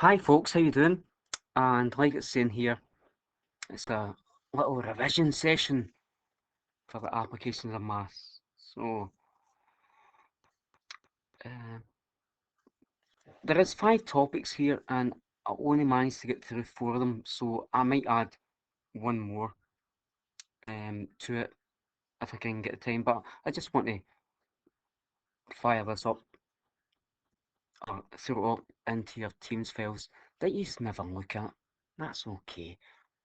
Hi folks, how you doing? And like it's saying here, it's a little revision session for the applications of maths. So uh, there is 5 topics here, and I only managed to get through 4 of them. So I might add one more to it if I can get the time. But I just want to fire this up or throw it up into your Teams files that you never look at. That's okay.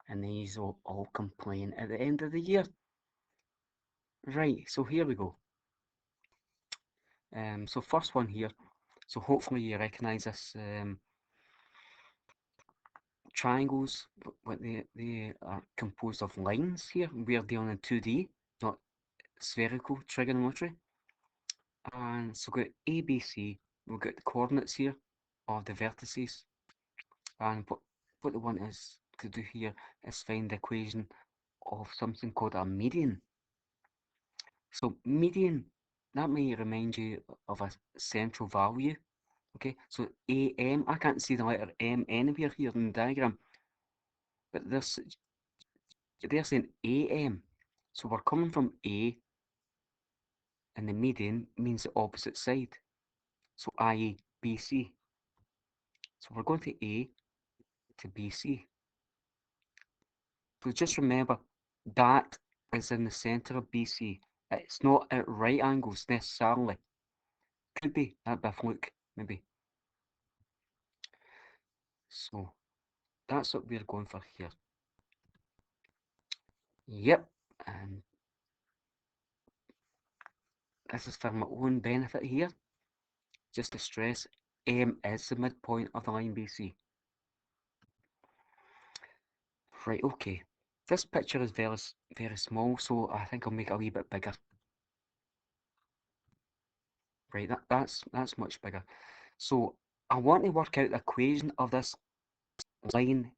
And then you all complain at the end of the year. Right, so here we go. So first one here. So hopefully you recognise this triangles, but they are composed of lines here. We are dealing in 2D, not spherical trigonometry. And so we've got ABC, we've got the coordinates here of the vertices. And what the one is to do here is find the equation of something called a median. So median, that may remind you of a central value. Okay, so AM, I can't see the letter M anywhere here in the diagram, but they're saying AM. So we're coming from A, and the median means the opposite side. So i.e. BC. So we're going to A to BC. So just remember, that is in the centre of BC. It's not at right angles necessarily. Could be at a fluke, maybe. So that's what we're going for here. Yep, and this is for my own benefit here. Just to stress, M is the midpoint of the line BC. Right, okay. This picture is very small, so I think I'll make it a wee bit bigger. Right, that's much bigger. So I want to work out the equation of this line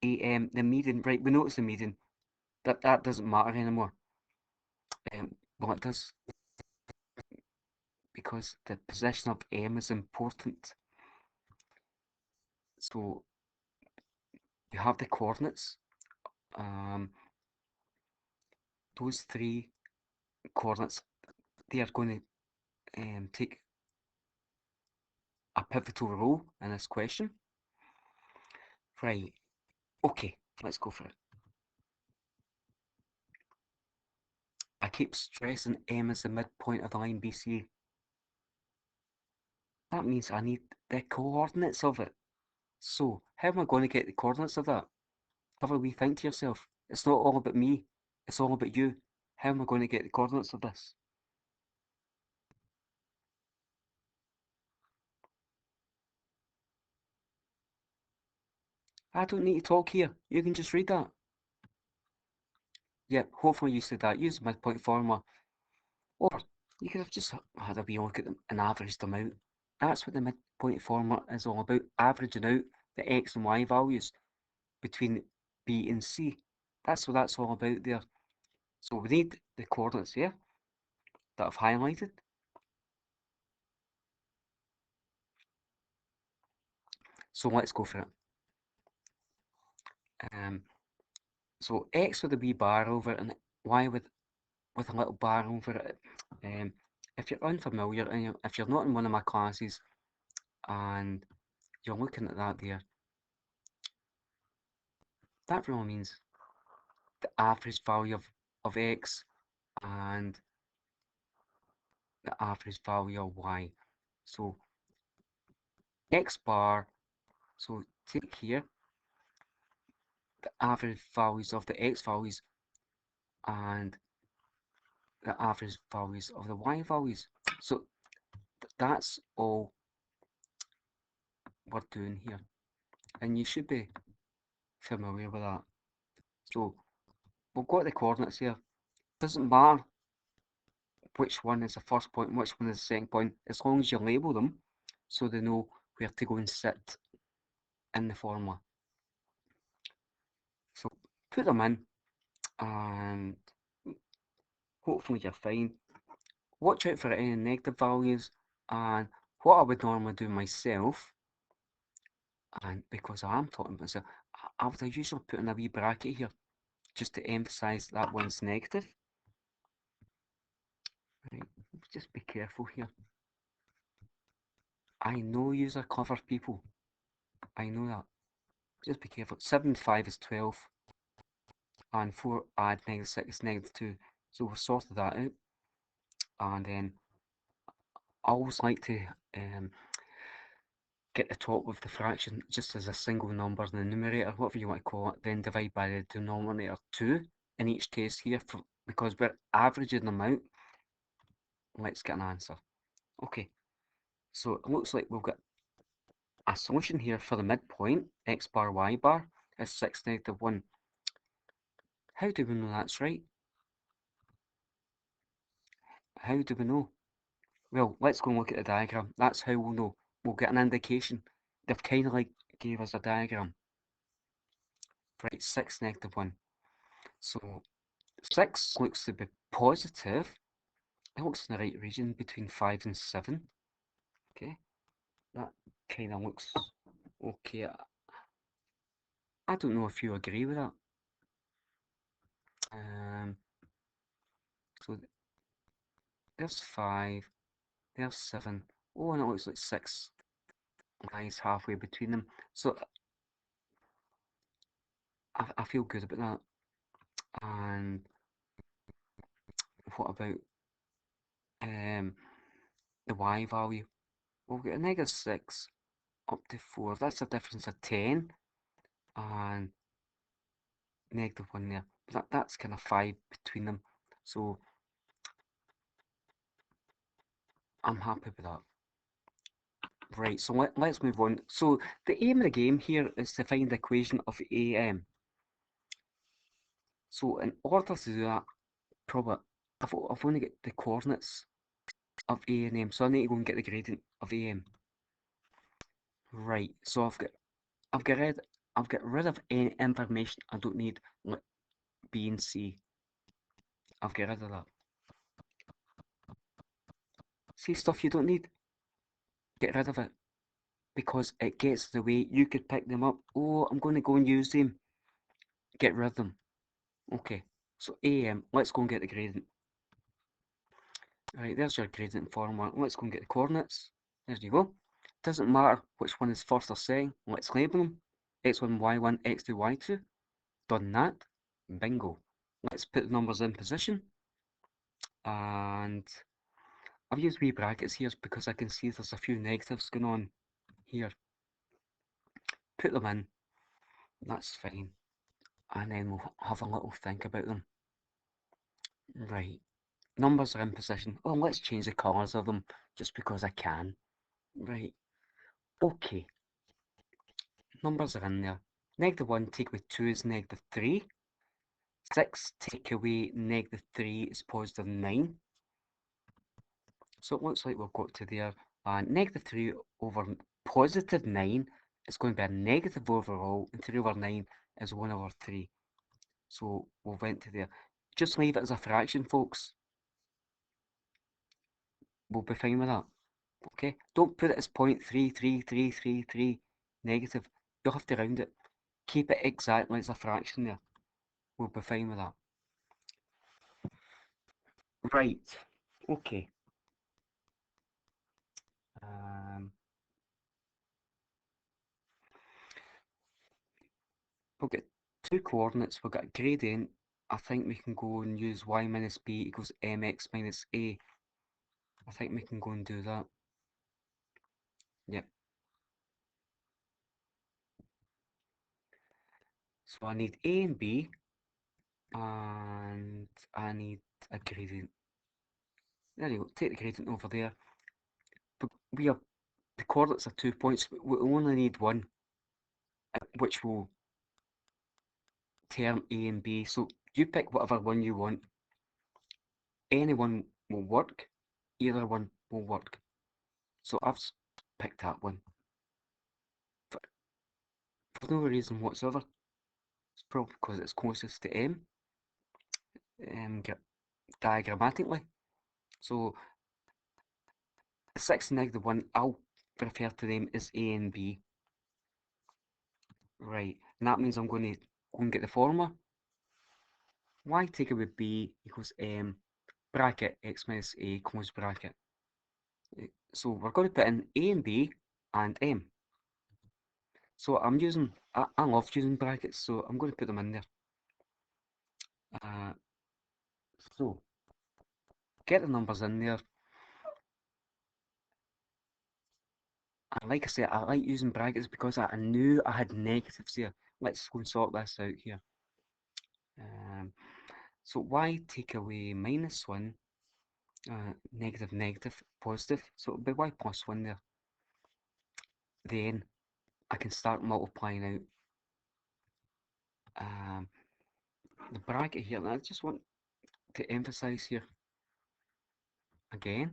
AM, the median. Right, we know it's the median. That doesn't matter anymore. Well, it does because the position of M is important. So you have the coordinates. Those 3 coordinates, they are going to take a pivotal role in this question. Right, okay, let's go for it. I keep stressing M is the midpoint of the line BC. That means I need the coordinates of it. So, how am I going to get the coordinates of that? Have a wee think to yourself. It's not all about me, it's all about you. How am I going to get the coordinates of this? I don't need to talk here. You can just read that. Yep, hopefully you said that. Use the midpoint formula. Or you could have just had a wee look at them and averaged them out. That's what the midpoint formula is all about, averaging out the x and y values between B and C. That's what that's all about there. So we need the coordinates here that I've highlighted. So let's go for it. So x with a wee bar over it and y with a little bar over it. If you're unfamiliar and if you're not in one of my classes and you're looking at that there, that really means the average value of x and the average value of y. So x bar, so take here the average values of the x values and the average values of the y values. So that's all we're doing here. And you should be familiar with that. So we've got the coordinates here. Doesn't matter which one is the first point and which one is the second point, as long as you label them so they know where to go and sit in the formula. So put them in and hopefully you're fine. Watch out for any negative values, and what I would normally do myself And because I am talking about myself, I would usually put in a wee bracket here just to emphasize that one's negative. Right, just be careful here. I know yous are clever people. I know that. Just be careful. 7 and 5 is 12. And 4 add -6 is -2. So we've sorted that out. And then I always like to get the top of the fraction just as a single number in the numerator, whatever you want to call it, then divide by the denominator 2 in each case here, because we're averaging them out. Let's get an answer. Okay, so it looks like we've got a solution here for the midpoint, x bar, y bar, is 6, -1. How do we know that's right? How do we know? Well, let's go and look at the diagram. That's how we'll know. We'll get an indication. They've kind of like gave us a diagram. Right, 6, -1. So 6 looks to be positive. It looks in the right region between 5 and 7. Okay, that kind of looks okay. I don't know if you agree with that. So there's 5, there's 7. Oh, and it looks like 6 lies halfway between them. So I feel good about that. And what about the y value? We'll get a -6 up to 4. That's a difference of 10. And -1 there. That's kind of 5 between them. So I'm happy with that. Right, so let's move on. So the aim of the game here is to find the equation of AM. So in order to do that, probably I've only got the coordinates of A and M, so I need to go and get the gradient of AM. Right, so I've got rid of any information I don't need, like B and C. I've got rid of that. See stuff you don't need? Get rid of it. Because it gets the way you could pick them up. Oh, I'm going to go and use them. Get rid of them. Okay, so AM, let's go and get the gradient. Right, there's your gradient formula. Let's go and get the coordinates. There you go. Doesn't matter which one is first or second. Let's label them. X1, Y1, X2, Y2. Done that. Bingo. Let's put the numbers in position. And I've used wee brackets here because I can see there's a few negatives going on here. Put them in. That's fine. And then we'll have a little think about them. Right. Numbers are in position. Oh, let's change the colours of them just because I can. Right. Okay. Numbers are in there. -1 take away 2 is -3. 6 take away -3 is +9. So it looks like we've got to there. -3 over +9 is going to be a negative overall, and 3 over 9 is 1 over 3. So we went to there. Just leave it as a fraction, folks. We'll be fine with that. Okay? Don't put it as 0.33333 negative. You'll have to round it. Keep it exactly as a fraction there. We'll be fine with that. Right. Okay. We'll get two coordinates. We'll get a gradient. I think we can go and use y minus b equals mx minus a. I think we can go and do that. Yep. So I need a and b, and I need a gradient. There you go. Take the gradient over there. But we have the coordinates are 2 points. We only need one, which will term a and b. So you pick whatever one you want. Any one will work. Either one will work. So I've picked that one for, no reason whatsoever. It's probably because it's closest to M, diagrammatically. So 6 and -1, I'll refer to them as A and B. Right, and that means I'm going to go and get the formula. Y take away B equals M bracket X minus A close bracket. So we're going to put in A and B and M. So I love using brackets, so I'm going to put them in there. Uh, so get the numbers in there. And like I said, I like using brackets because I knew I had negatives here. Let's go and sort this out here. Um, so y take away minus 1, negative, negative, positive. So it'll be y plus 1 there. Then I can start multiplying out the bracket here. And I just want to emphasize here again,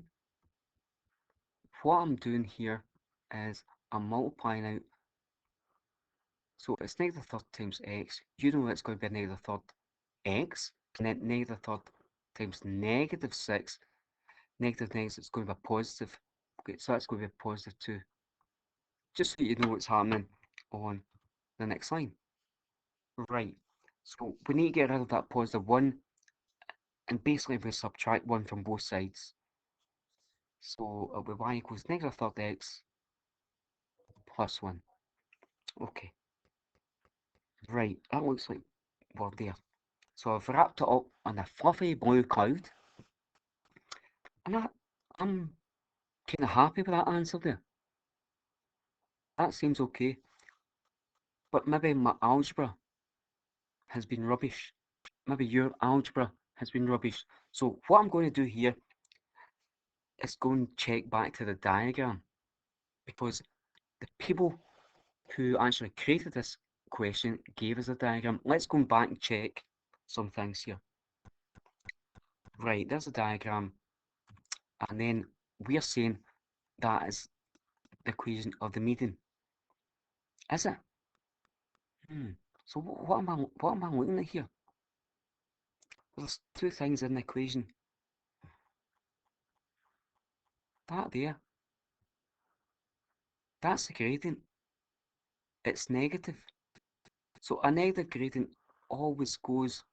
what I'm doing here is I'm multiplying out. So it's negative third times x. You know it's going to be a negative third x. And then negative third times negative 6. Negative negative is going to be a positive. Okay, so that's going to be a positive 2. Just so you know what's happening on the next line. Right. So we need to get rid of that positive 1. And basically we subtract 1 from both sides. So it'll be y equals negative third x plus 1. Okay. Right, that looks like we're there. So I've wrapped it up on a fluffy blue cloud, and I'm kind of happy with that answer there. That seems okay, but maybe my algebra has been rubbish. Maybe your algebra has been rubbish. So what I'm going to do here is go and check back to the diagram, because the people who actually created this question gave us a diagram. Let's go back and check some things here. Right, there's a diagram, and then we're saying that is the equation of the median. Is it? So what am I looking at here? There's two things in the equation. That there, that's the gradient. It's negative. So a negative gradient always goes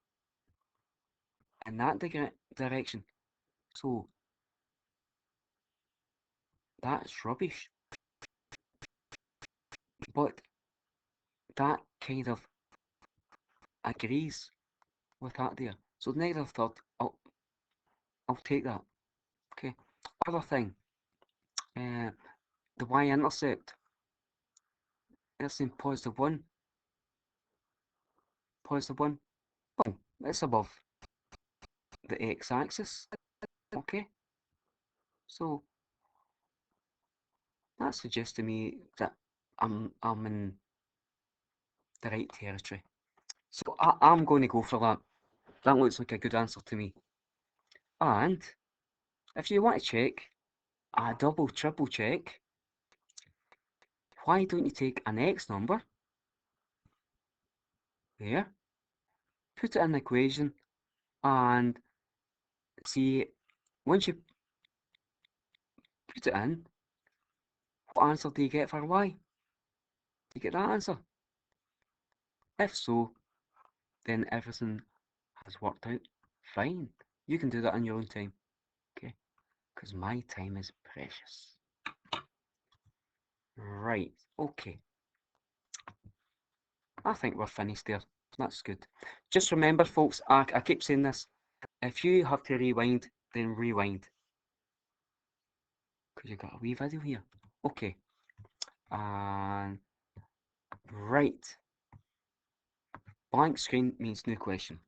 in that direction. So that's rubbish. But that kind of agrees with that there. So negative third, I'll take that. Okay. Other thing, uh, the y-intercept. It's in positive 1. Positive 1. Well, it's above the x-axis. Okay. So that suggests to me that I'm in the right territory. So I'm going to go for that. That looks like a good answer to me. And if you want to check, a double, triple check, why don't you take an x number there, put it in the equation, and see, once you put it in, what answer do you get for y? Do you get that answer? If so, then everything has worked out fine. You can do that in your own time, okay? Because my time is precious. Right, okay. I think we're finished there. That's good. Just remember, folks, I keep saying this. If you have to rewind, then rewind. Because you've got a wee video here. Okay. And right. Blank screen means new question.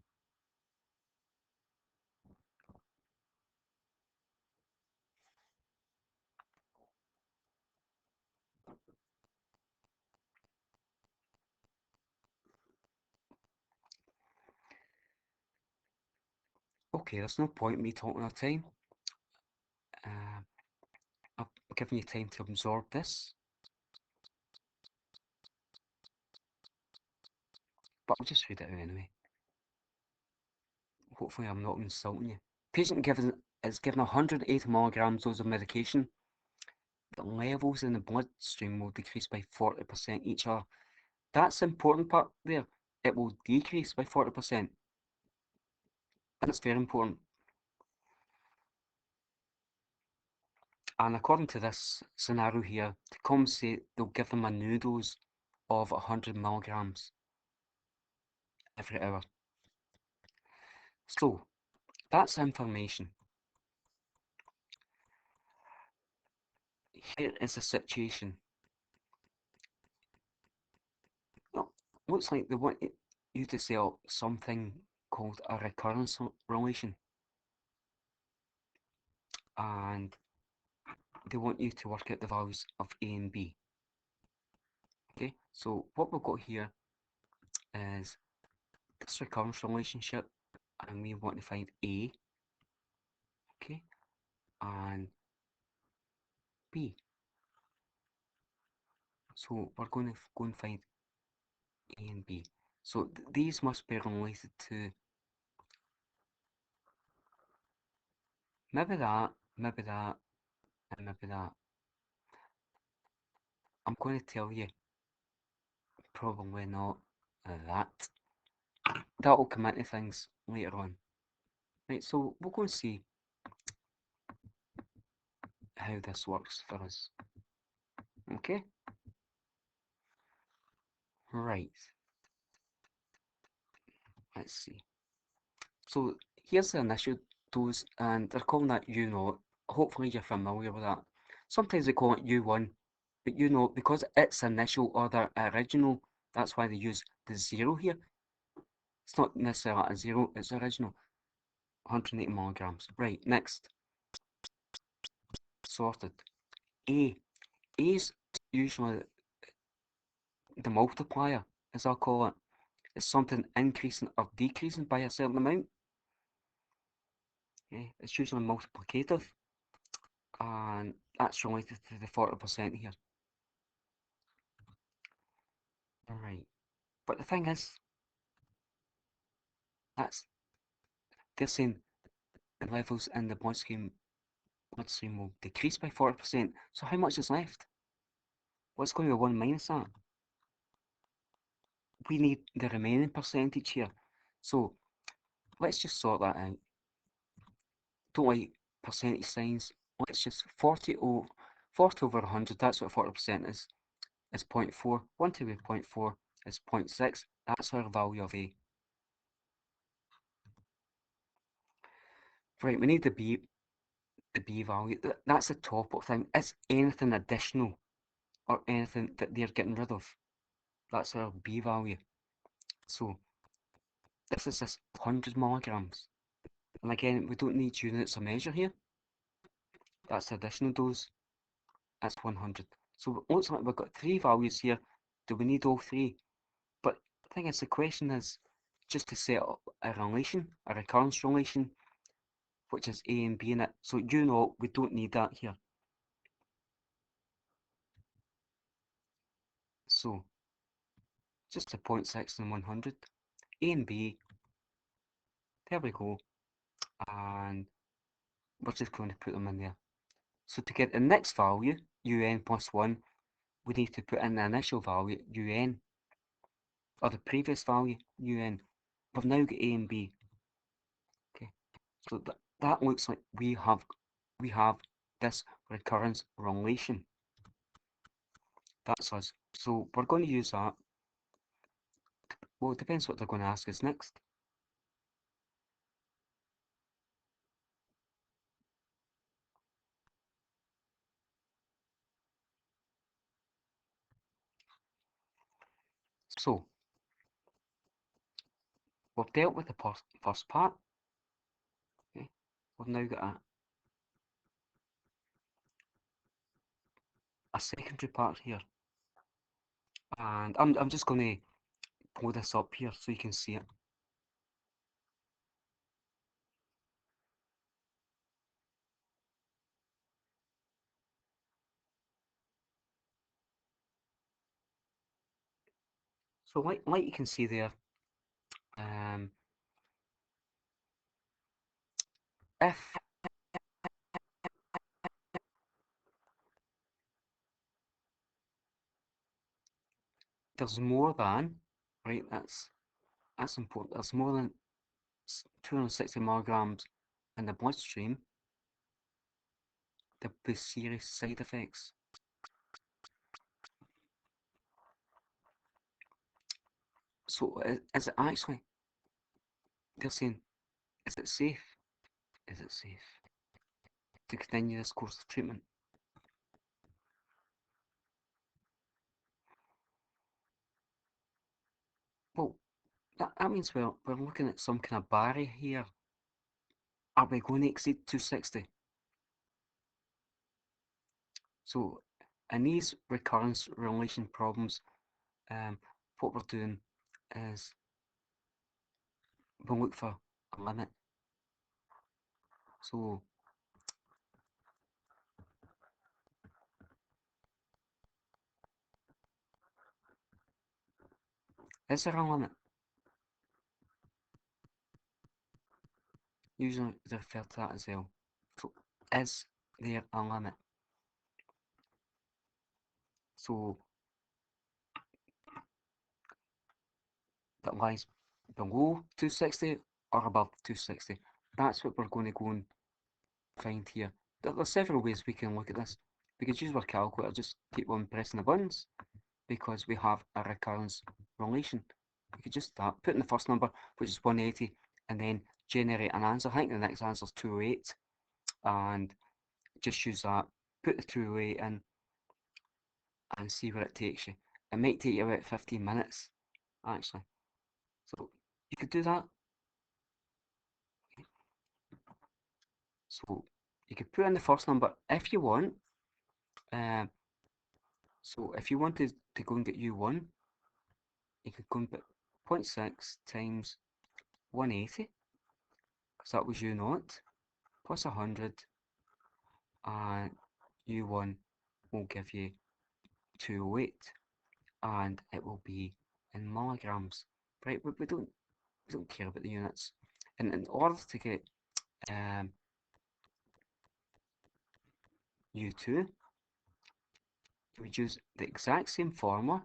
Okay, there's no point in me talking all the time. Uh, I've given you time to absorb this. But I'll just read it out anyway. Hopefully I'm not insulting you. Patient is given 180 milligrams dose of medication. The levels in the bloodstream will decrease by 40% each hour. that's the important part there. It will decrease by 40%. That's very important. And according to this scenario here, to compensate, they'll give them a new dose of 100 milligrams every hour. So, that's information. Here is the situation. Well, looks like they want you to sell something called a recurrence relation. And they want you to work out the values of A and B. Okay, so what we've got here is this recurrence relationship, and we want to find A, okay, and B. So we're going to go and find A and B. So these must be related to maybe that, maybe that, and maybe that. I'm going to tell you, probably not that. That'll come into things later on. Right, so we'll go and see how this works for us. Okay? Right. Let's see. So here's the initial dose, and they're calling that U0. Hopefully you're familiar with that. Sometimes they call it U1, but U0, because it's initial or the original, that's why they use the 0 here. It's not necessarily a 0, it's original. 180 milligrams. Right, next. Sorted. A. A is usually the multiplier, as I'll call it. It's something increasing or decreasing by a certain amount. Okay? It's usually multiplicative, and that's related to the 40% here. Alright, but the thing is, they're saying the levels in the bloodstream will decrease by 40%. So how much is left? What's going to be 1 minus that? We need the remaining percentage here. So let's just sort that out. Don't like percentage signs. Let's just 40 over 100, that's what 40% is 0.4. 1 to the 0.4 is 0.6. That's our value of A. Right, we need the B value. That's the top of thing. It's anything additional or anything that they're getting rid of. That's our B value. So this is this 100 milligrams. And again, we don't need units of measure here. That's the additional dose. That's 100. So it looks like we've got 3 values here. Do we need all 3? But the thing is, the question is just to set up a relation, a recurrence relation, which is A and B in it. So we don't need that here. So just a 0.6 and 100. A and B, there we go. And we're just going to put them in there. So to get the next value, un plus 1, we need to put in the initial value, un, or the previous value, un. We've now got A and B. Okay, so that looks like we have this recurrence relation. That's us. So we're going to use that. Well, it depends what they're going to ask us next. So we've dealt with the first part. Okay, we've now got a secondary part here, and I'm just going to pull this up here so you can see it. So like you can see there, if there's more than, right, that's important, there's more than 260 milligrams in the bloodstream, there'll be serious side effects. So is it actually, they're saying, is it safe? Is it safe to continue this course of treatment? Well, that means we're looking at some kind of barrier here. Are we going to exceed 260? So in these recurrence relation problems, what we're doing is we'll look for a limit. So is there a limit? Usually they refer to that as well. So is there a limit? So that lies below 260 or above 260. That's what we're going to go and find here. There's several ways we can look at this. We could use our calculator, just keep on pressing the buttons because we have a recurrence relation. We could just start, put in the first number, which is 180, and then generate an answer. I think the next answer is 208, and just use that, put the 208 in, and see where it takes you. It might take you about 15 minutes, actually. So you could do that. So you could put in the first number if you want. Um, so if you wanted to go and get U1, you could go and put 0.6 times 180, because that was U0, plus 100, and U1 will give you 208, and it will be in milligrams, right? We don't care about the units. And in order to get U2, you would use the exact same formula,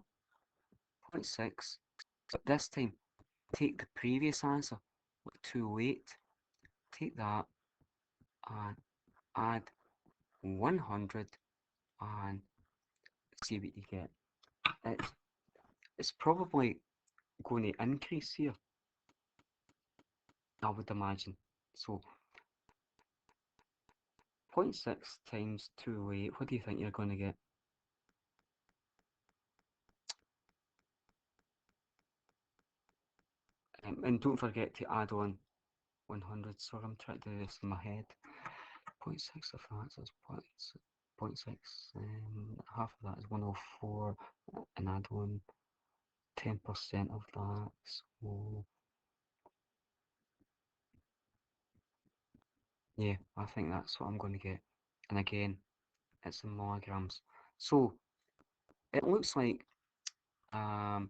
0.6, but this time take the previous answer, with 208, take that and add 100 and see what you get. It's probably going to increase here, I would imagine. So 0.6 times 208, what do you think you're going to get? And don't forget to add on 100, so I'm trying to do this in my head. 0.6 of that is 0.6, half of that is 104, and add on 10% of that, so yeah, I think that's what I'm going to get. And again, it's in milligrams. So it looks like from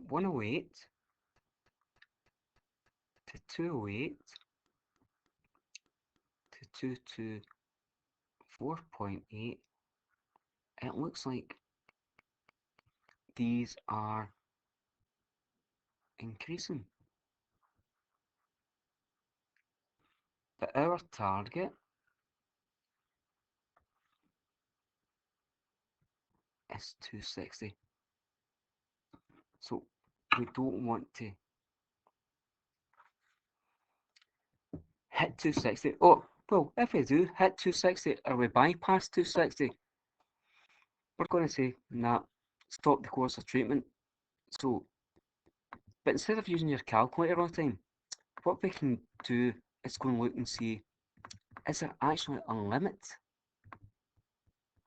108 to 208 to 224.8, it looks like these are increasing. But our target is 260. So we don't want to hit 260. Oh, well, if we do hit 260 or we bypass 260, we're going to say, nah, stop the course of treatment. So, but instead of using your calculator all the time, what we can do is go and look and see, is there actually a limit?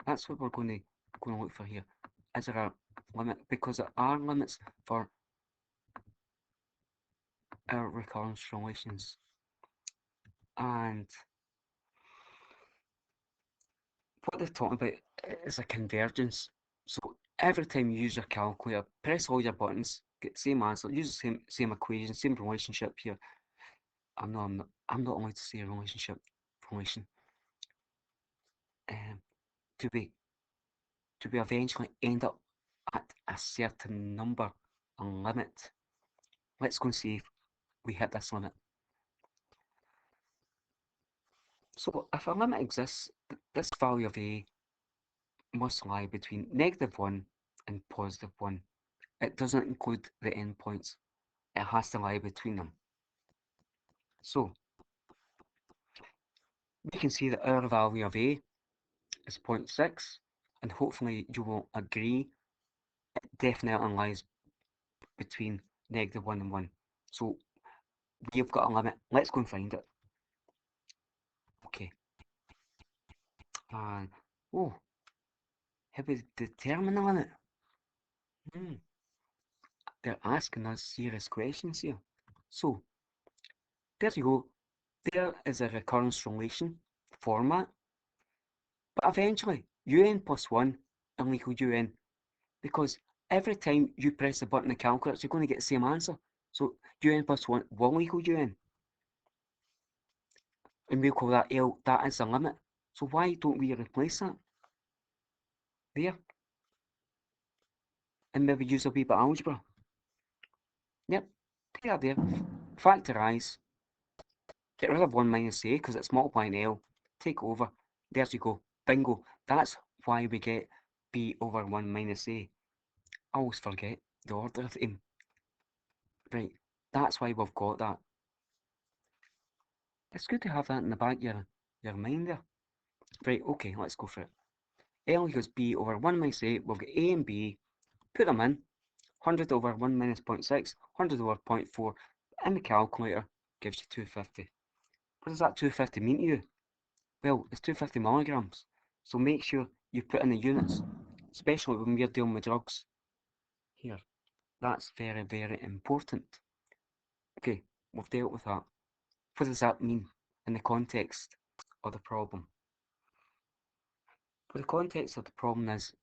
That's what we're going to look for here. Is there a limit? Because there are limits for our recurrence relations. And what they're talking about is a convergence. So every time you use your calculator, press all your buttons, get the same answer, use the same equation, same relationship here. I'm not allowed to say a relation um, to be eventually end up at a certain number, a limit. Let's go and see if we hit this limit. So if a limit exists, this value of a must lie between -1 and +1. It doesn't include the endpoints. It has to lie between them. So we can see that our value of a is 0.6, and hopefully you will agree it definitely lies between -1 and 1. So we've got a limit. Let's go and find it. Okay. And oh, have we determined the limit? They're asking us serious questions here. So there you go. There is a recurrence relation format. But eventually, un plus 1 will equal un, because every time you press the button in the calculator, you're going to get the same answer. So un plus 1 will equal un. And we'll call that L, that is the limit. So why don't we replace that? There. And maybe use a wee bit of algebra. Yep, there. Factorise. Get rid of 1 minus a, because it's multiplying L. Take over. There you go. Bingo. That's why we get b over 1 minus a. I always forget the order of them. Right, that's why we've got that. It's good to have that in the back of your mind there. Right, okay, let's go for it. L equals b over 1 minus a. We'll get a and b, put them in. 100 over 1 minus 0.6, 100 over 0.4, in the calculator gives you 250. What does that 250 mean to you? Well, it's 250 milligrams. So make sure you put in the units, especially when we're dealing with drugs. Here, that's very, very important. Okay, we've dealt with that. What does that mean in the context of the problem? Well, the context of the problem is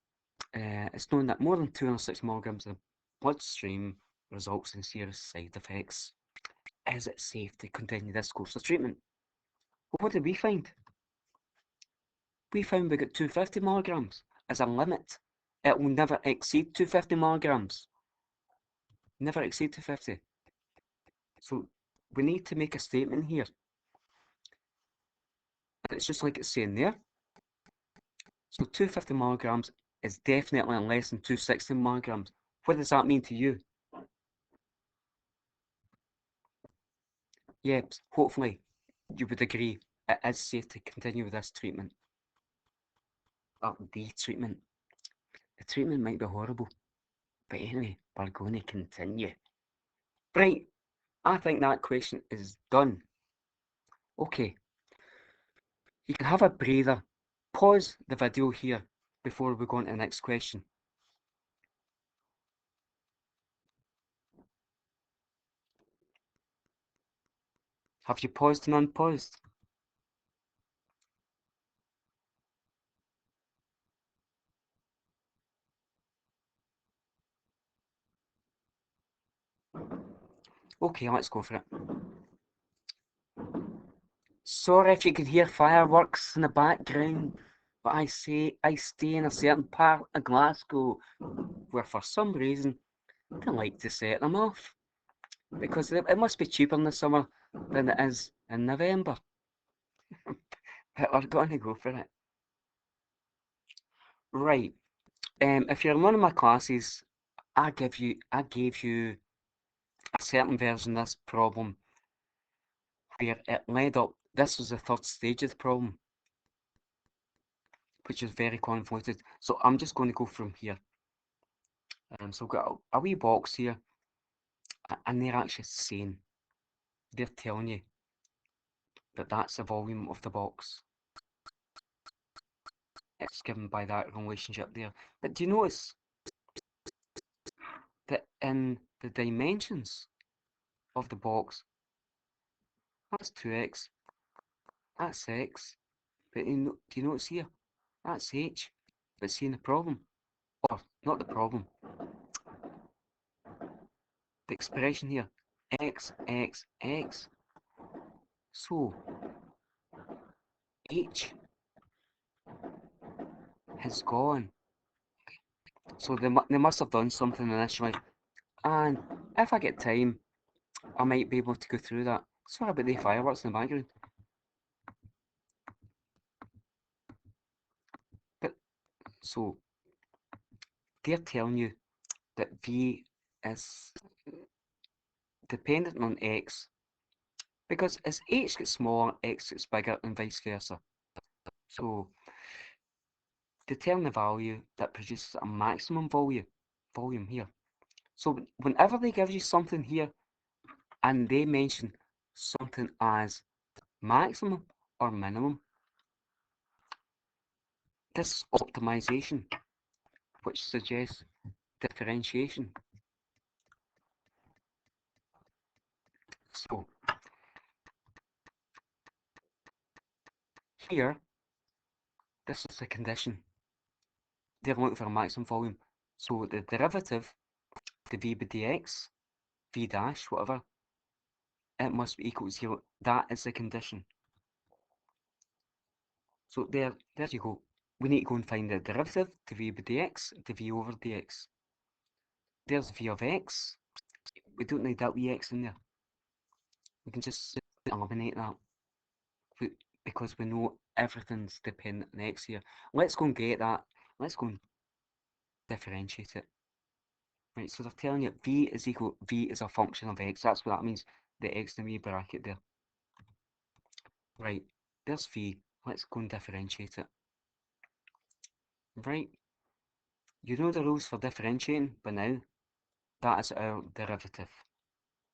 it's known that more than 206 milligrams of bloodstream results in serious side effects. Is it safe to continue this course of treatment? Well, what did we find? We found we got 250 milligrams as a limit. It will never exceed 250 milligrams. Never exceed 250. So we need to make a statement here. And it's just like it's saying there. So 250 milligrams is definitely less than 260 milligrams. What does that mean to you? Yep, hopefully you would agree it is safe to continue with this treatment. Or the treatment. The treatment might be horrible. But anyway, we're going to continue. Right, I think that question is done. Okay, you can have a breather. Pause the video here before we go on to the next question. Have you paused and unpaused? Okay, let's go for it. Sorry if you can hear fireworks in the background, but I stay in a certain part of Glasgow where for some reason they like to set them off. Because it must be cheaper in the summer than it is in November. But we're going to go for it. Right. If you're in one of my classes, I gave you a certain version of this problem where it led up. This was the third stage of the problem, which is very convoluted. So I'm just going to go from here. So we've got a wee box here, and they're actually saying, they're telling you that that's the volume of the box. It's given by that relationship there. But do you notice that in the dimensions of the box, that's 2x, that's x, but do you notice here, that's h, but see in the problem, or not the problem, the expression here, x, x, x, so h has gone, So they must have done something initially. And if I get time, I might be able to go through that. Sorry about the fireworks in the background. But so they're telling you that V is dependent on X because as H gets smaller, X gets bigger and vice versa. So determine the value that produces a maximum volume here. So whenever they give you something here and they mention something as maximum or minimum, this is optimization, which suggests differentiation. So here, this is the condition. They're looking for a maximum volume. So the derivative, the v by dx, v dash, whatever, it must be equal to 0. That is the condition. So there you go. We need to go and find the derivative, the v by dx, the v over dx. There's v of x. We don't need that wee x in there. We can just eliminate that because we know everything's dependent on x here. Let's go and get that. Let's go and differentiate it. Right, so they're telling you v is equal, v is a function of x. That's what that means, the x in the wee bracket there. Right, there's v. Let's go and differentiate it. Right, you know the rules for differentiating by now. That is our derivative.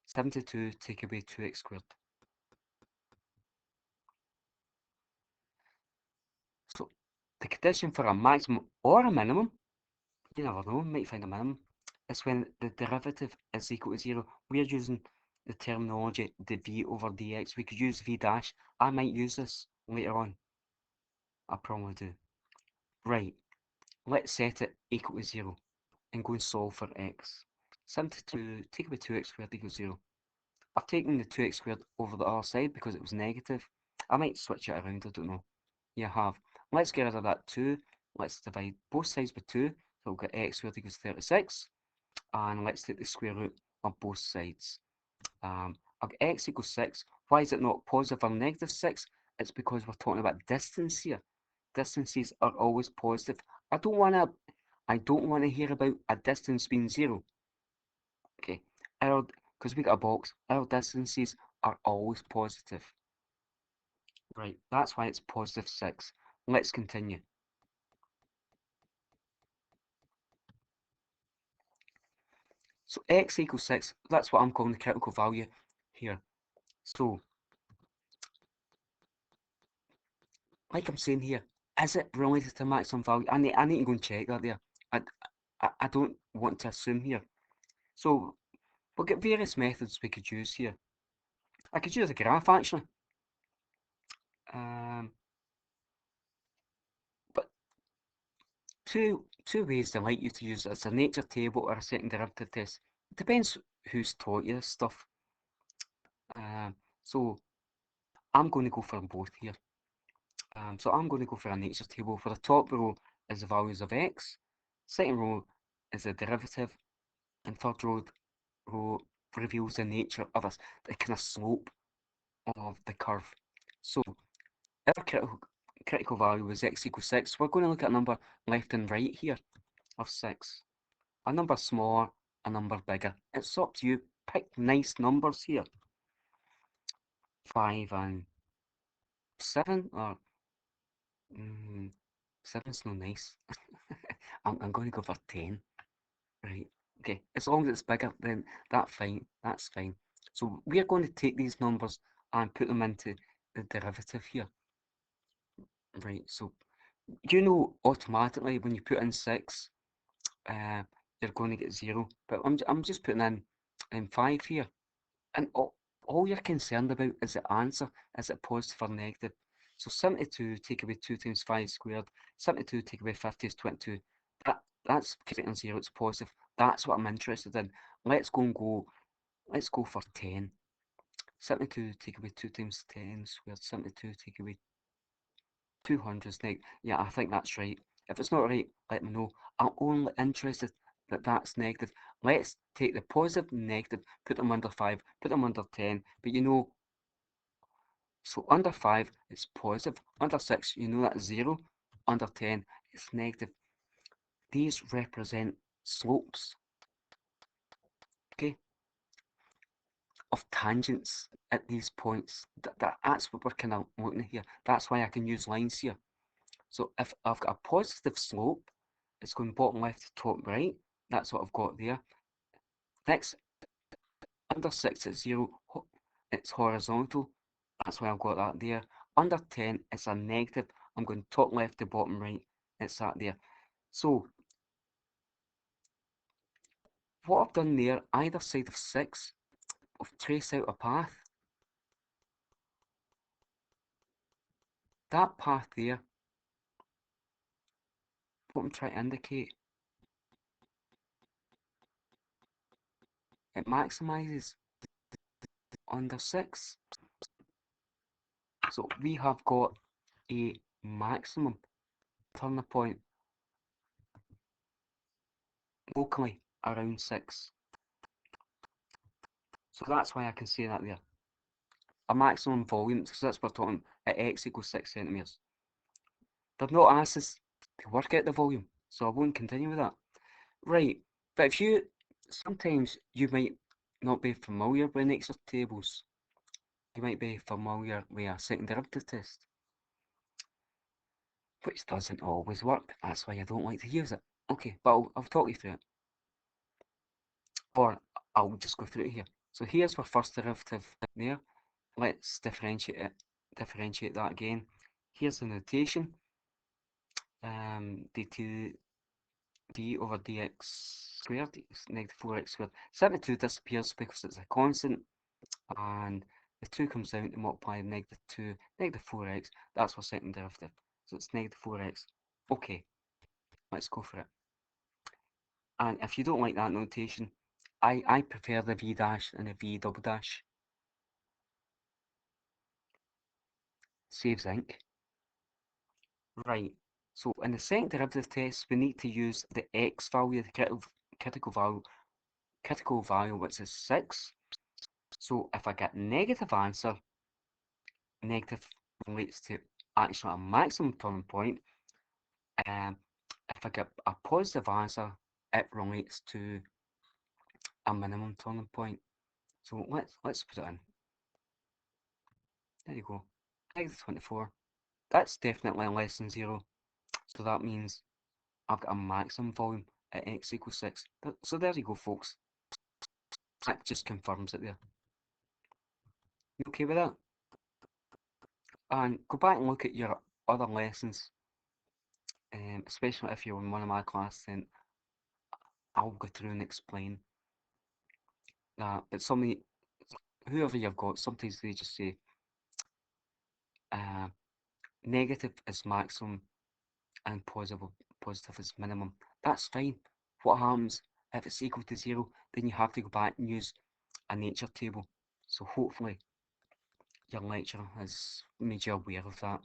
72 take away 2x squared. So the condition for a maximum or a minimum, you never know, might find a minimum, is when the derivative is equal to 0. We're using the terminology the v over dx. We could use v dash. I might use this later on. I probably do. Right, let's set it equal to 0 and go and solve for x. 72 take away 2x squared equals 0. I've taken the 2x squared over the other side because it was negative. I might switch it around, I don't know. You have. Let's get rid of that 2. Let's divide both sides by 2. So we'll get x squared equals 36. And let's take the square root of both sides. I've got x equals 6. Why is it not positive or negative 6? It's because we're talking about distance here. Distances are always positive. I don't want to hear about a distance being 0. Okay, because we got a box, our distances are always positive. Right, that's why it's positive 6. Let's continue. So x equals 6, that's what I'm calling the critical value here. So, like I'm saying here, is it related to maximum value? I need to go and check that there. I don't want to assume here. So, we'll get various methods we could use here. I could use a graph actually. But two ways they like you to use it. It's a nature table or a second derivative test. It depends who's taught you this stuff. So I'm going to go for both here. So I'm going to go for a nature table. For the top row is the values of x, second row is the derivative, and third row reveals the nature of the kind of slope of the curve. So our critical value is x equals 6. We're going to look at a number left and right here of 6. A number smaller, a number bigger. It's up to you. Pick nice numbers here. 5 and 7, or 7's no nice. I'm going to go for 10. Right. Okay. As long as it's bigger, then that's fine. That's fine. So we're going to take these numbers and put them into the derivative here. Right. So you know automatically when you put in 6, you're going to get 0. But I'm just putting in 5 here. And all you're concerned about is the answer. Is it positive or negative? So 72 take away 2 times 5 squared. 72 take away 50 is 22. That's correct on 0. It's positive. That's what I'm interested in. Let's go for 10. 72 take away 2 times 10 squared. 72 take away 200 is negative. Yeah, I think that's right. If it's not right, let me know. I'm only interested that that's negative. Let's take the positive and negative, put them under 5, put them under 10, but you know, so under 5 it's positive, under 6 you know that's 0, under 10 it's negative. These represent slopes, okay, of tangents at these points. That's what we're kind of looking at here. That's why I can use lines here. So if I've got a positive slope, it's going bottom left to top right. That's what I've got there. Next, under 6 is 0, it's horizontal. That's why I've got that there. Under 10, it's a negative. I'm going top left to bottom right. It's that there. So what I've done there, either side of 6, I've traced out a path. That path there, what I'm trying to indicate, it maximizes under 6. So we have got a maximum turning point locally around 6. So that's why I can say that there. A maximum volume, because that's what we're talking at x equals 6 centimetres. They've not asked us to work out the volume, so I won't continue with that. Right, but if you, sometimes you might not be familiar with Nexus tables. You might be familiar with a second derivative test, which doesn't always work. That's why I don't like to use it. Okay, but I'll talk you through it. Or I'll just go through it here. So here's our first derivative there. Let's differentiate that again. Here's the notation. dt d over dx squared is negative 4x squared. 72 disappears because it's a constant, and the 2 comes down to multiply negative 2, negative 4x. That's our second derivative. So it's negative 4x. Okay, let's go for it. And if you don't like that notation, I prefer the v dash and the v double dash. Saves ink. Right, so in the second derivative test, we need to use the x value, the critical value, which is 6. So if I get negative answer, negative relates to actually a maximum turning point. If I get a positive answer, it relates to a minimum turning point. So let's put it in. There you go. Negative 24. That's definitely less than 0. So that means I've got a maximum volume at x equals 6. So there you go, folks. That just confirms it there. You okay with that? And go back and look at your other lessons, especially if you're in one of my classes, then I'll go through and explain that. But whoever you've got, sometimes they just say uh, negative is maximum and positive is minimum. That's fine. What happens if it's equal to 0? Then you have to go back and use a nature table. So hopefully your lecturer has made you aware of that.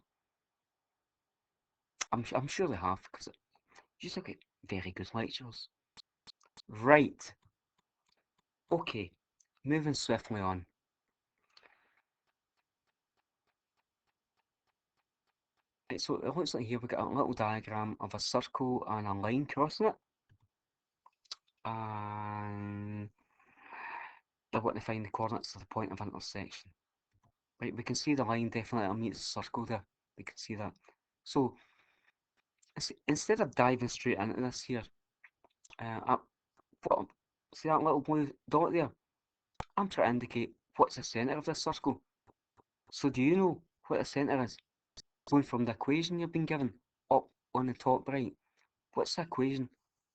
I'm sure they have, because you just get very good lecturers. Right. Okay. Moving swiftly on. Right, so it looks like here we've got a little diagram of a circle and a line crossing it. And I want to find the coordinates of the point of intersection. Right, we can see the line definitely meets the circle there. We can see that. So instead of diving straight into this here, see that little blue dot there? I'm trying to indicate what's the centre of this circle. So do you know what the centre is? Going from the equation you've been given up on the top right. What's the equation,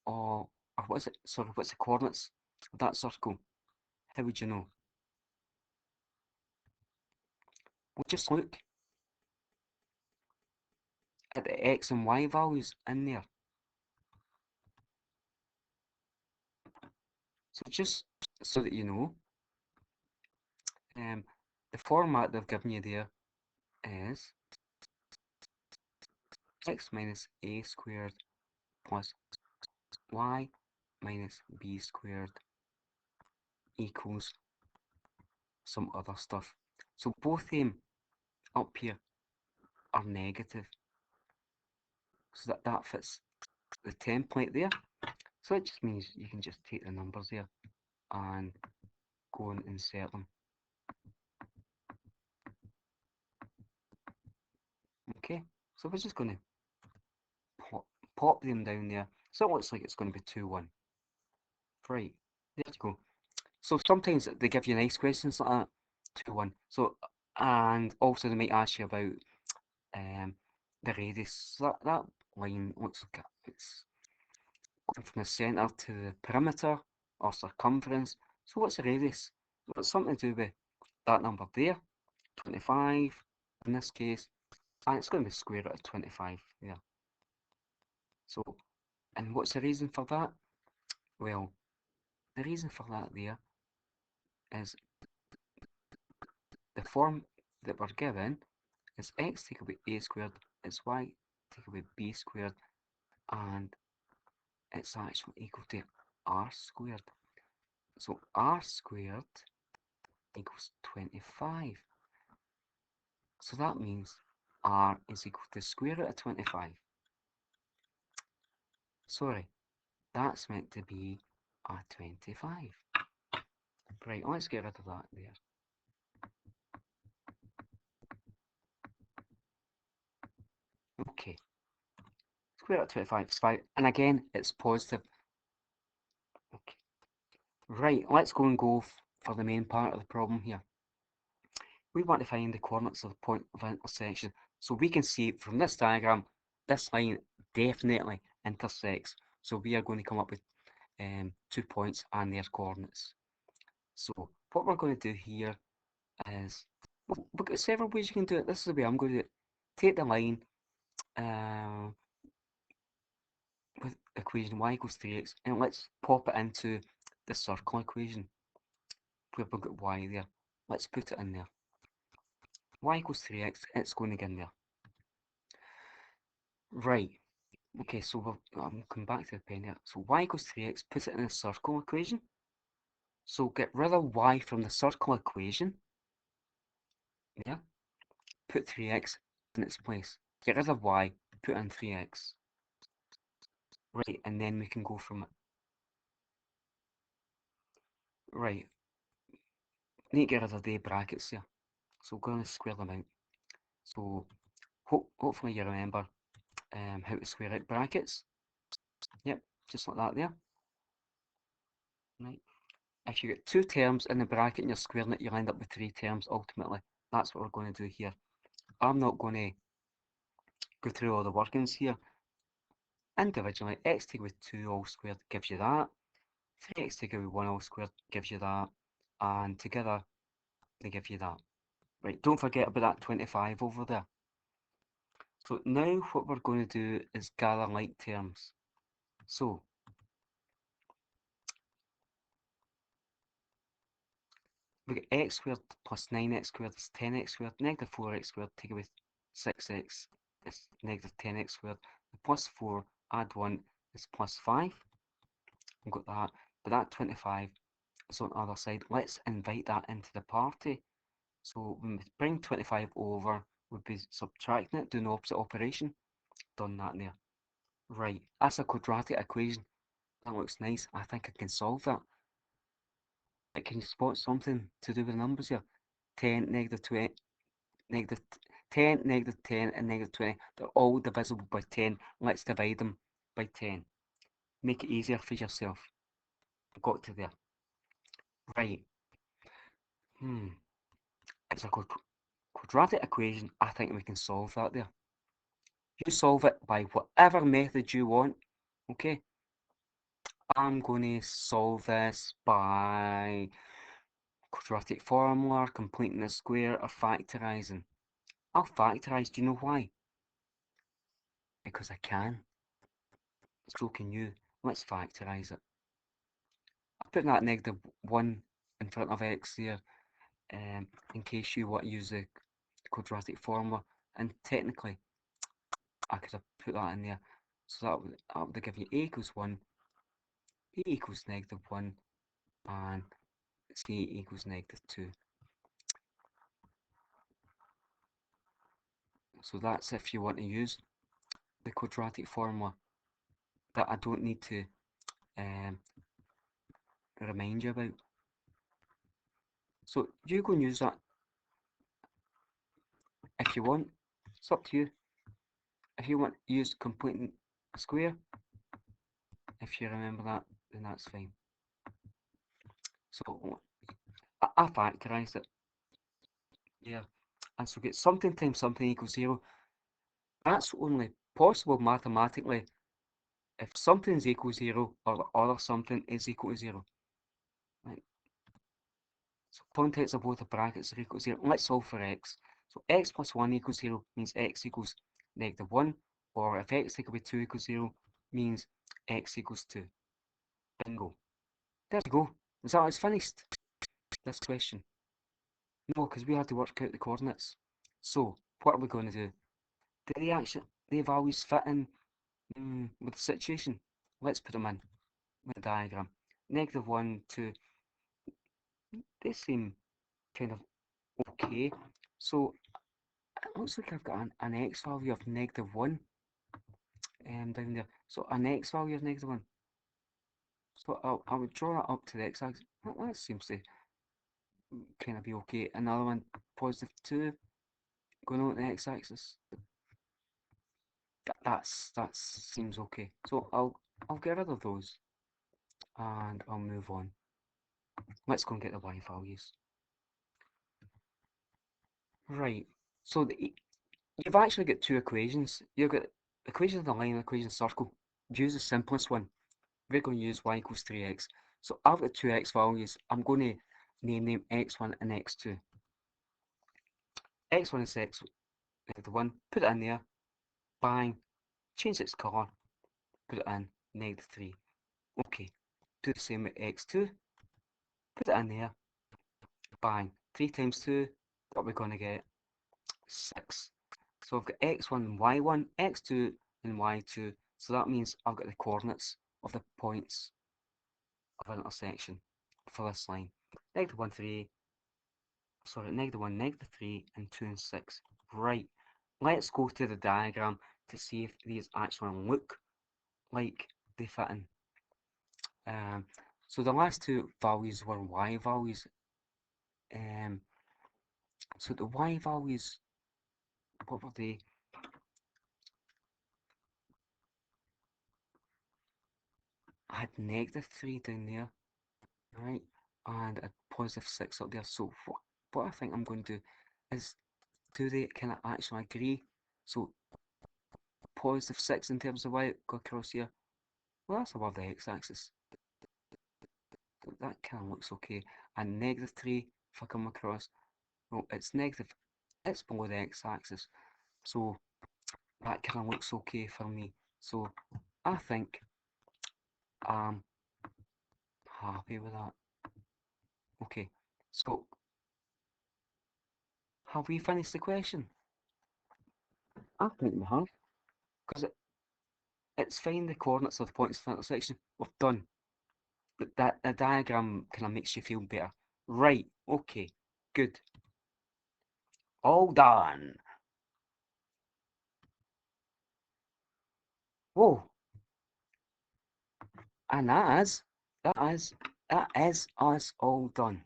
or what's it? Sorry, what's the coordinates of that circle? How would you know? Well, just look at the x and y values in there. So just so that you know, the format they've given you there is x minus a squared plus y minus b squared equals some other stuff. So both them up here are negative. So that fits the template there. So it just means you can just take the numbers there and go and insert them. Okay, so we're just going to pop them down there. So it looks like it's going to be 2, 1. Right, there you go. So sometimes they give you nice questions like that, 2, 1. So, and also they might ask you about the radius. So that line looks like it's going from the centre to the perimeter or circumference. So what's the radius? Well, it's something to do with that number there, 25 in this case, and it's going to be square root of 25 there. So, and what's the reason for that? Well, the reason for that there is the form that we're given is x take away a squared, it's y take away b squared, and it's actually equal to r squared. So r squared equals 25. So that means r is equal to square root of 25. Sorry, that's meant to be a 25. Right, let's get rid of that there. Okay, square root of 25 is 5, and again, it's positive. Okay, right, let's go for the main part of the problem here. We want to find the coordinates of the point of intersection. So we can see from this diagram, this line definitely intersects. So we are going to come up with 2 points and their coordinates. So what we're going to do here is, well, we've got several ways you can do it. This is the way I'm going to do it. Take the line with equation y equals 3x, and let's pop it into the circle equation where we've got y there. Let's put it in there. Y equals 3x, it's going to get in there. Right. Okay, so we'll come back to the pen here. So y equals 3x, put it in the circle equation. So get rid of y from the circle equation. Yeah. Put 3x in its place. Get rid of y, put in 3x. Right, and then we can go from it. Right. Need to get rid of the brackets here. So we're going to square them out. So hopefully you remember how to square out brackets. Yep, just like that there. Right. If you get 2 terms in the bracket and you're squaring it, you'll end up with 3 terms ultimately. That's what we're going to do here. I'm not going to go through all the workings here. Individually, x taken with 2 all squared gives you that. 3x taken with 1 all squared gives you that. And together, they give you that. Right, don't forget about that 25 over there. So now what we're going to do is gather like terms. So, we get x squared plus 9x squared is 10x squared, negative 4x squared, take away 6x is negative 10x squared, plus 4, add 1 is plus 5. We've got that, but that 25 is on the other side. Let's invite that into the party. So when we bring 25 over, we'll be subtracting it, doing the opposite operation. Done that there. Right, that's a quadratic equation. That looks nice. I think I can solve that. Can you spot something to do with the numbers here? 10, negative 20, negative 10, negative 10, and negative 20. They're all divisible by 10. Let's divide them by 10. Make it easier for yourself. Got to there. Right. It's a quadratic equation. I think we can solve that there. You solve it by whatever method you want. Okay. I'm going to solve this by quadratic formula, completing the square, or factorising. I'll factorise. Do you know why? Because I can. So can you. Let's factorise it. I put that negative 1 in front of x there in case you want to use the quadratic formula. And technically, I could have put that in there. So that would give you A equals 1, B equals -1, and C equals -2. So that's if you want to use the quadratic formula that I don't need to um, remind you about. So you go and use that if you want. It's up to you. If you want to use completing a square, if you remember that, then that's fine. So I factorised it. Yeah. And so get something times something equals 0. That's only possible mathematically if something's equal to 0 or the other something is equal to 0. Right. So contents of both the brackets are equal to 0. Let's solve for x. So x plus 1 equals 0 means x equals -1, or if x equal to 2 equals 0 means x equals 2. Bingo. There we go. Is that it's finished? This question. No, because we had to work out the coordinates. So what are we going to do? Do they actually, the values fit in with the situation? Let's put them in with the diagram. -1, 2, they seem kind of okay. So it looks like I've got an x value of -1 down there. So an x value of -1. So I would draw that up to the x-axis. That seems to kind of be okay. Another one, +2, going on the x-axis. That seems okay. So I'll get rid of those and I'll move on. Let's go and get the y values. Right. So you've actually got two equations. You've got equation of the line and equation of the circle. Use the simplest one. We're going to use y equals 3x. So I've got two x values. I'm going to name them x1 and x2. x1 is x, -1. Put it in there. Bang. Change its colour. Put it in. -3. Okay. Do the same with x2. Put it in there. Bang. 3 times 2. What are we going to get? 6. So I've got x1 and y1, x2 and y2. So that means I've got the coordinates of the points of intersection for this line. -1, 3, sorry, -1, -3, and 2 and 6. Right, let's go to the diagram to see if these actually look like they fit in. So the last two values were y values. So the y values, what were they? I had -3 down there, right? And a +6 up there. So what I think I'm going to do is, do they kind of actually agree? So +6 in terms of y go across here. Well, that's above the x-axis. That kind of looks okay. And -3, if I come across, well, it's negative. It's below the x-axis. So that kind of looks okay for me. So I think I'm happy with that. Okay, so have we finished the question? I think we have. Because it's find the coordinates of the points of intersection. We've done. But that the diagram kind of makes you feel better. Right, okay, good. All done. Whoa, and that is us all done.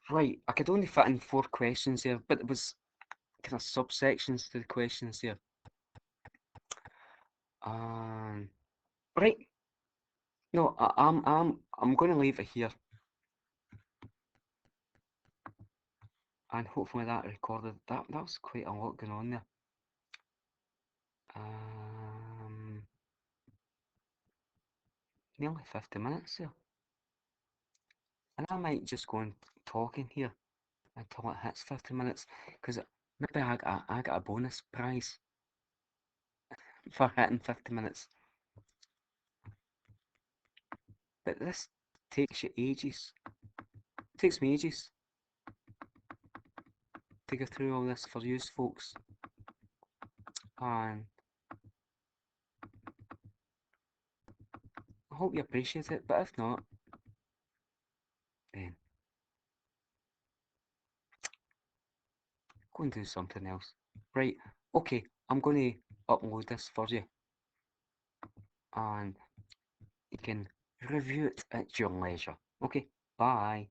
Right, I could only fit in 4 questions there, but it was kind of subsections to the questions there. Um, right. No, I'm going to leave it here, and hopefully that recorded. That was quite a lot going on there. Um, Nearly 50 minutes there, and I might just go on talking here until it hits 50 minutes, because maybe I got a bonus prize for hitting 50 minutes. But this takes you ages. Takes me ages to go through all this for you folks. and I hope you appreciate it, but if not, then go and do something else. Right, okay, I'm going to upload this for you, and you can review it at your leisure. Okay, bye.